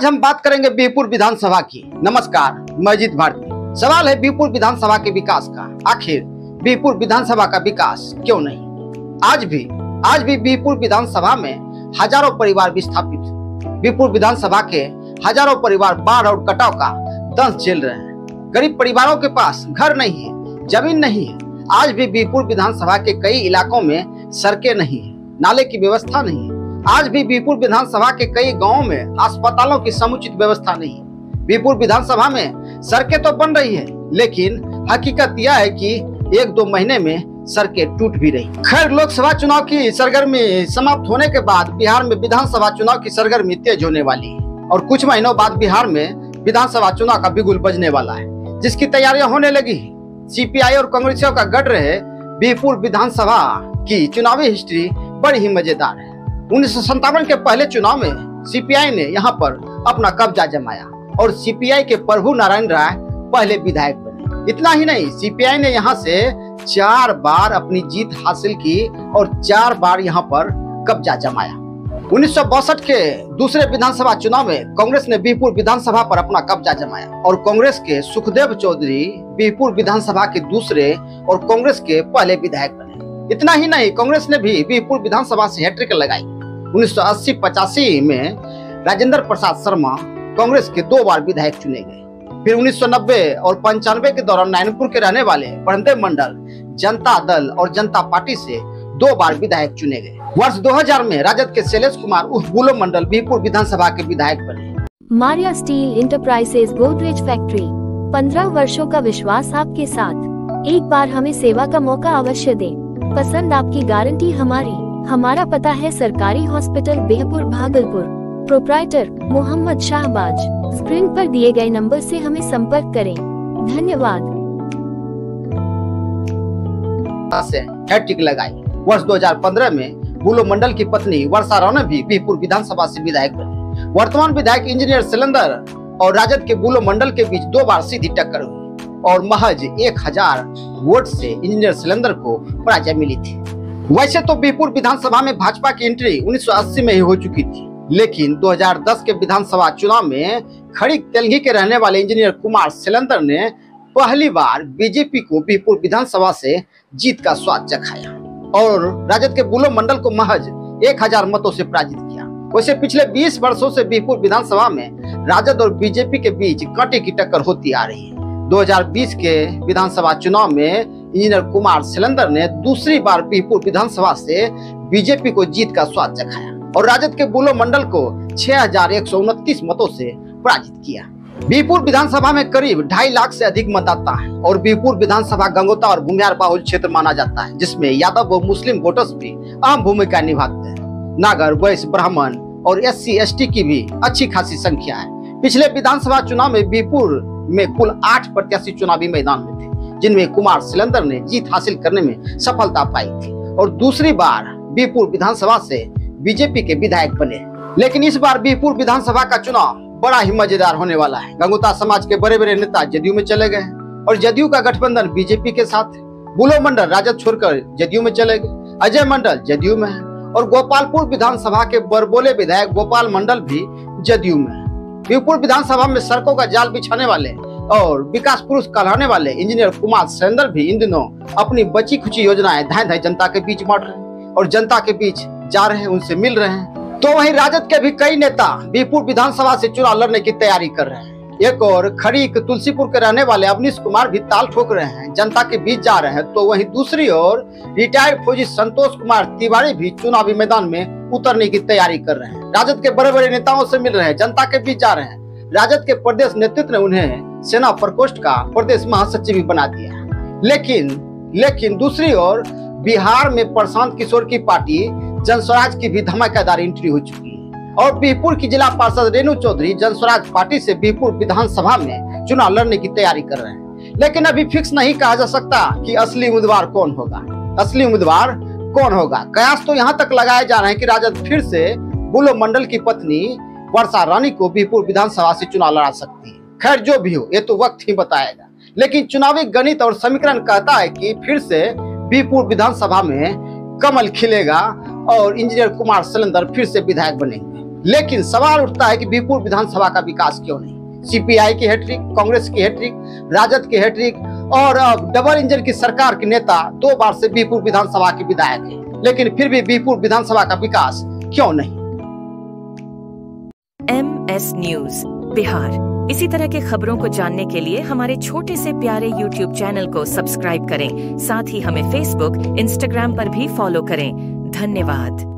आज हम बात करेंगे बीरपुर विधानसभा की। नमस्कार, मैं अजीत भारती। सवाल है बीरपुर विधानसभा के विकास का। आखिर बीरपुर विधानसभा का विकास क्यों नहीं? आज भी बीरपुर विधानसभा में हजारों परिवार विस्थापित। बीरपुर विधानसभा के हजारों परिवार बाढ़ और कटाव का दंश झेल रहे हैं। गरीब परिवारों के पास घर नहीं है, जमीन नहीं है। आज भी बीरपुर विधानसभा के कई इलाकों में सड़कें नहीं है, नाले की व्यवस्था नहीं है। आज भी बीरपुर विधानसभा के कई गांवों में अस्पतालों की समुचित व्यवस्था नहीं है। बीरपुर विधानसभा में सड़कें तो बन रही है, लेकिन हकीकत यह है कि 1-2 महीने में सड़कें टूट भी रही। खैर, लोकसभा चुनाव की सरगर्मी समाप्त होने के बाद बिहार में विधानसभा चुनाव की सरगर्मी तेज होने वाली है और कुछ महीनों बाद बिहार में विधानसभा चुनाव का बिगुल बजने वाला है, जिसकी तैयारियां होने लगी है। सीपीआई और कांग्रेसियों का गढ़ रहे बीरपुर विधानसभा की चुनावी हिस्ट्री बड़ी ही मजेदार है। 1957 के पहले चुनाव में सीपीआई ने यहां पर अपना कब्जा जमाया और सीपीआई के प्रभु नारायण राय पहले विधायक बने। इतना ही नहीं, सीपीआई ने यहां से 4 बार अपनी जीत हासिल की और 4 बार यहां पर कब्जा जमाया। 1962 के दूसरे विधानसभा चुनाव में कांग्रेस ने बीरपुर विधानसभा पर अपना कब्जा जमाया और कांग्रेस के सुखदेव चौधरी बीरपुर विधानसभा के दूसरे और कांग्रेस के पहले विधायक बने। इतना ही नहीं, कांग्रेस ने भी बीरपुर विधानसभा से हैट्रिक लगाई। 1980-85 में राजेंद्र प्रसाद शर्मा कांग्रेस के 2 बार विधायक चुने गए। फिर 1990 और 95 के दौरान नारायणपुर के रहने वाले प्रणदेव मंडल जनता दल और जनता पार्टी से 2 बार विधायक चुने गए। वर्ष 2000 में राजद के शैलेश कुमार उर्फ बुलो मंडल बीरपुर विधानसभा के विधायक बने। Maria steel enterprises Godrej factory, 15 वर्षों का विश्वास आपके साथ। एक बार हमें सेवा का मौका अवश्य दें। पसंद आपकी गारंटी हमारी। हमारा पता है सरकारी hospital Behpur Bhagalpur. Proprietor Mohammad Shahbaz. Screen पर दिए गए नंबर से हमें संपर्क करें। धन्यवाद। हैट्रिक लगाई। वर्ष 2015 में बुलो मंडल की पत्नी वर्षा राणा भी बीरपुर विधानसभा से विधायक बनी। वर्तमान विधायक इंजीनियर सिलेंडर और राजद के बुलो मंडल के बीच 2 बार सीधी टक्कर हुई और महज 1000 वोट से इंजीनियर सिलेंडर को पराजय मिली थी। वैसे तो बीरपुर विधानसभा में भाजपा की एंट्री 1980 में ही हो चुकी थी, लेकिन 2010 के विधानसभा चुनाव में खड़ी तेलंगी के रहने वाले इंजीनियर कुमार सिलेंडर ने पहली बार बीजेपी को बीरपुर विधानसभा से जीत का स्वाद चखाया और राजद के बुलो मंडल को महज 1000 मतों से पराजित किया। वैसे पिछले 20 वर्षों से बीरपुर विधानसभा में राजद और बीजेपी के बीच कांटे की टक्कर होती आ रही है। 2020 के विधानसभा चुनाव में इंजीनियर कुमार सिलेंडर ने दूसरी बार बीरपुर विधानसभा से बीजेपी को जीत का स्वाद चखाया और राजद के बुलो मंडल को 6129 मतों से पराजित किया। बीरपुर विधानसभा में करीब 2.5 लाख से अधिक मतदाता है और बीरपुर विधानसभा गंगोता और भूमिहार बाहुल क्षेत्र माना जाता है, जिसमें यादव और मुस्लिम वोटर्स भी अहम भूमिका निभाते हैं। नागर, वैश्य, ब्राह्मण और SC/ST की भी अच्छी खासी संख्या है। पिछले विधानसभा चुनाव में बीरपुर में कुल 8 प्रत्याशी चुनावी मैदान में थे, जिनमें कुमार सिलेंडर ने जीत हासिल करने में सफलता पाई थी और दूसरी बार बीरपुर विधानसभा से बीजेपी के विधायक बने। लेकिन इस बार बीरपुर विधानसभा का चुनाव बड़ा ही मजेदार होने वाला है। गंगोता समाज के बड़े बड़े नेता जदयू में चले गए और जदयू का गठबंधन बीजेपी के साथ। बुलो मंडल राजद छोड़कर जदयू में चले गए। अजय मंडल जदयू में है और गोपालपुर विधानसभा के बरबोले विधायक गोपाल मंडल भी जदयू में है। बीरपुर विधानसभा में सड़कों का जाल बिछाने वाले और विकास पुरुष कहलाने वाले इंजीनियर कुमार सिलेंडर भी इन दिनों अपनी बची खुची योजनाएं धाए जनता के बीच बांट रहे हैं और जनता के बीच जा रहे हैं, उनसे मिल रहे हैं। तो वहीं राजद के भी कई नेता बीरपुर विधानसभा से चुनाव लड़ने की तैयारी कर रहे हैं। एक और खरीक तुलसीपुर के रहने वाले अवनीश कुमार भी ताल ठोक रहे हैं, जनता के बीच जा रहे हैं। तो वहीं दूसरी ओर रिटायर्ड फौजी संतोष कुमार तिवारी भी चुनावी मैदान में उतरने की तैयारी कर रहे हैं। राजद के बड़े बड़े नेताओं से मिल रहे हैं, जनता के बीच जा रहे हैं। राजद के प्रदेश नेतृत्व ने उन्हें सेना प्रकोष्ठ का प्रदेश महासचिव भी बना दिया। लेकिन दूसरी ओर बिहार में प्रशांत किशोर की पार्टी जनस्वराज की भी धमाकेदार एंट्री हो चुकी है और बीरपुर की जिला पार्षद रेणु चौधरी जनस्वराज पार्टी से बीरपुर विधानसभा में चुनाव लड़ने की तैयारी कर रहे हैं। लेकिन अभी फिक्स नहीं कहा जा सकता कि असली उम्मीदवार कौन होगा। कयास तो यहाँ तक लगाए जा रहे हैं कि राजद फिर से बुलो मंडल की पत्नी वर्षा रानी को बीरपुर विधानसभा से चुनाव लड़ा सकती है। खैर, जो भी हो, ये तो वक्त ही बताएगा। लेकिन चुनावी गणित और समीकरण कहता है कि फिर से बीरपुर विधानसभा में कमल खिलेगा और इंजीनियर कुमार सिलेंडर फिर से विधायक बनेंगे। लेकिन सवाल उठता है कि बीरपुर विधानसभा का विकास क्यों नहीं। सीपीआई की हैट्रिक, कांग्रेस की हैट्रिक, राजद की हैट्रिक और डबल इंजन की सरकार के नेता 2 बार से बीरपुर विधानसभा के विधायक हैं, लेकिन फिर भी बीरपुर विधानसभा का विकास क्यों नहीं। MS news Bihar. इसी तरह के खबरों को जानने के लिए हमारे छोटे से प्यारे YouTube चैनल को सब्सक्राइब करें। साथ ही हमें Facebook, Instagram पर भी फॉलो करें। धन्यवाद।